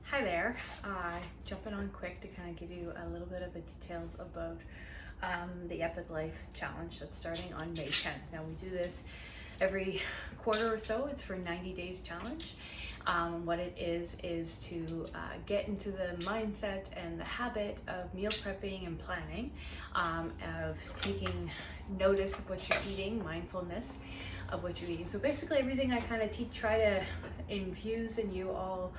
Hi there, jumping on quick to kind of give you a little bit of the details about the EPICLIFE challenge that's starting on May 10th. Now we do this every quarter or so. It's for 90 days challenge. What it is to get into the mindset and the habit of meal prepping and planning, of taking notice of what you're eating, mindfulness of what you're eating. So basically everything I kind of try to infuse in you all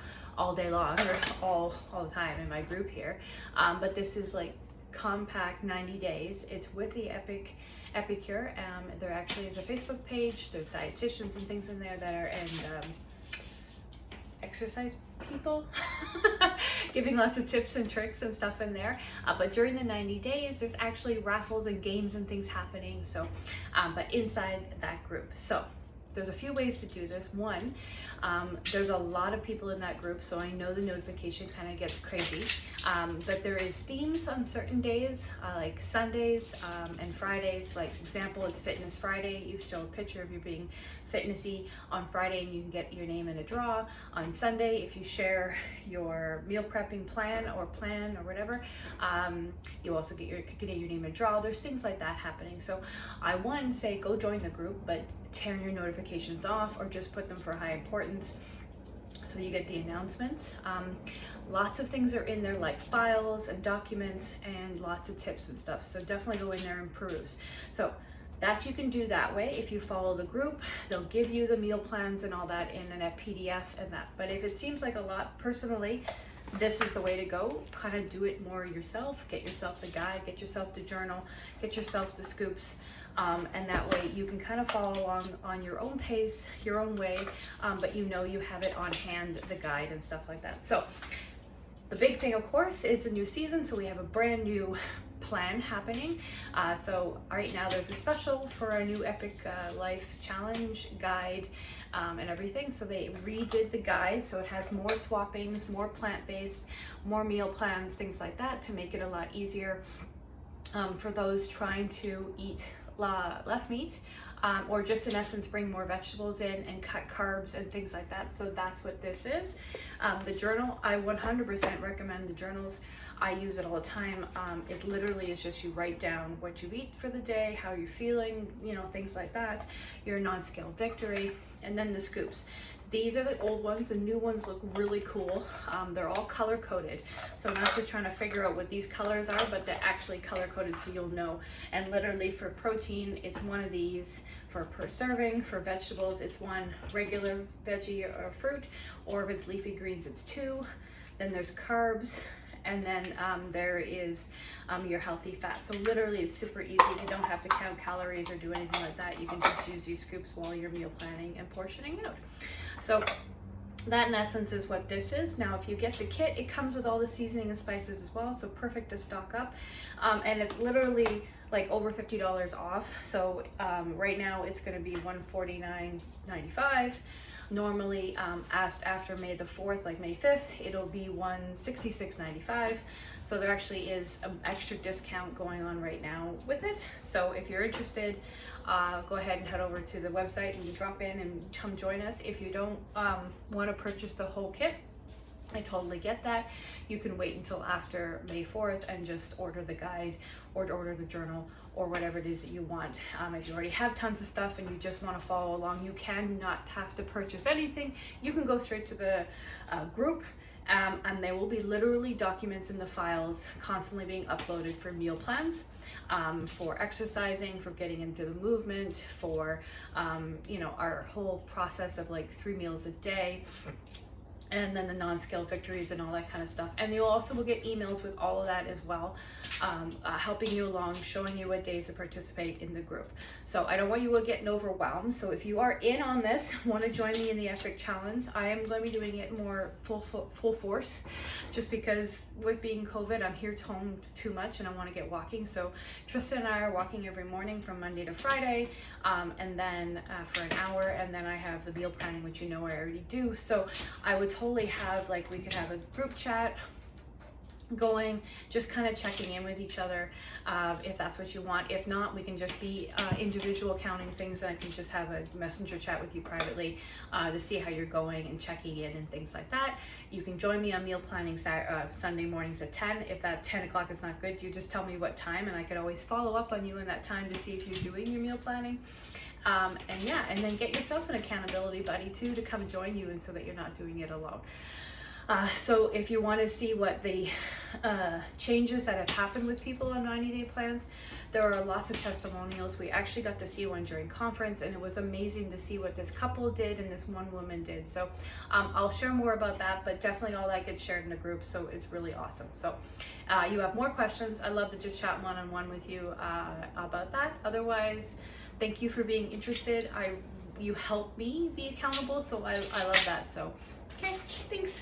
day long, or all the time in my group here. But this is like compact 90 days. It's with the Epicure. There actually is a Facebook page. There's dietitians and things in there that are, and exercise people giving lots of tips and tricks and stuff in there. But during the 90 days, there's actually raffles and games and things happening. So, but inside that group. So there's a few ways to do this. One, there's a lot of people in that group, so I know the notification kind of gets crazy. But there is themes on certain days, like Sundays and Fridays. Like example, it's Fitness Friday. You show a picture of you being fitnessy on Friday, and you can get your name in a draw. On Sunday, if you share your meal prepping plan or whatever, you also get your name in a draw. There's things like that happening. So I say go join the group, but turn your notifications off or just put them for high importance so you get the announcements. Lots of things are in there, like files and documents and lots of tips and stuff. So definitely go in there and peruse. So that you can do that way. If you follow the group, they'll give you the meal plans and all that in a PDF and that. But if it seems like a lot, personally, this is the way to go. Kind of do it more yourself. Get yourself the guide, get yourself the journal, get yourself the scoops. And that way you can kind of follow along on your own pace, your own way, but you know you have it on hand, the guide and stuff like that. So the big thing, of course, is a new season, so we have a brand new plan happening. So right now there's a special for a new EPICLIFE challenge guide and everything. So they redid the guide, so it has more swappings, more plant-based, more meal plans, things like that, to make it a lot easier for those trying to eat less meat, or just in essence bring more vegetables in and cut carbs and things like that. So that's what this is. The journal, I 100% recommend the journals. I use it all the time. It literally is just you write down what you eat for the day, how you're feeling, things like that, your non-scale victory, and then the scoops. These are the old ones. The new ones look really cool. They're all color coded. So not just trying to figure out what these colors are, but they're actually color coded so you'll know. And literally for protein, it's one of these for per serving. For vegetables, it's one regular veggie or fruit, or if it's leafy greens, it's two. Then there's carbs, and then there is your healthy fat. So literally it's super easy. You don't have to count calories or do anything like that. You can just use these scoops while you're meal planning and portioning out. So that in essence is what this is. Now if you get the kit, it comes with all the seasoning and spices as well, so perfect to stock up. And it's literally like over $50 off. So right now it's going to be $149.95. Normally after May the 4th, like May 5th, it'll be $166.95. So there actually is an extra discount going on right now with it. So if you're interested, go ahead and head over to the website and drop in and come join us. If you don't want to purchase the whole kit, I totally get that. You can wait until after May 4th and just order the guide or order the journal or whatever it is that you want. If you already have tons of stuff and you just want to follow along, you can not have to purchase anything. You can go straight to the group, and there will be literally documents in the files constantly being uploaded for meal plans, for exercising, for getting into the movement, for our whole process of like 3 meals a day, and then the non-scale victories and all that kind of stuff. And you also will get emails with all of that as well, helping you along, showing you what days to participate in the group. So I don't want you getting overwhelmed. So if you are in on this, want to join me in the EPIC challenge, I am going to be doing it more full force, just because with being COVID, I'm here home too much and I want to get walking. So Tristan and I are walking every morning from Monday to Friday, and then for an hour, and then I have the meal planning, which I already do. So I would totally have, like, we could have a group chat going, just kind of checking in with each other, if that's what you want. If not, we can just be individual counting things, and I can just have a messenger chat with you privately to see how you're going and checking in and things like that. You can join me on meal planning Sunday mornings at 10. If that 10 o'clock is not good, you just tell me what time, and I could always follow up on you in that time to see if you're doing your meal planning. And yeah, and then get yourself an accountability buddy too to come join you, and so that you're not doing it alone. So if you want to see what the changes that have happened with people on 90-day plans, there are lots of testimonials. We actually got to see one during conference, and it was amazing to see what this couple did and this one woman did. So I'll share more about that, but definitely all that gets shared in the group, so it's really awesome. So you have more questions, I'd love to just chat one-on-one with you about that. Otherwise, thank you for being interested. You help me be accountable, so I love that. So okay, thanks.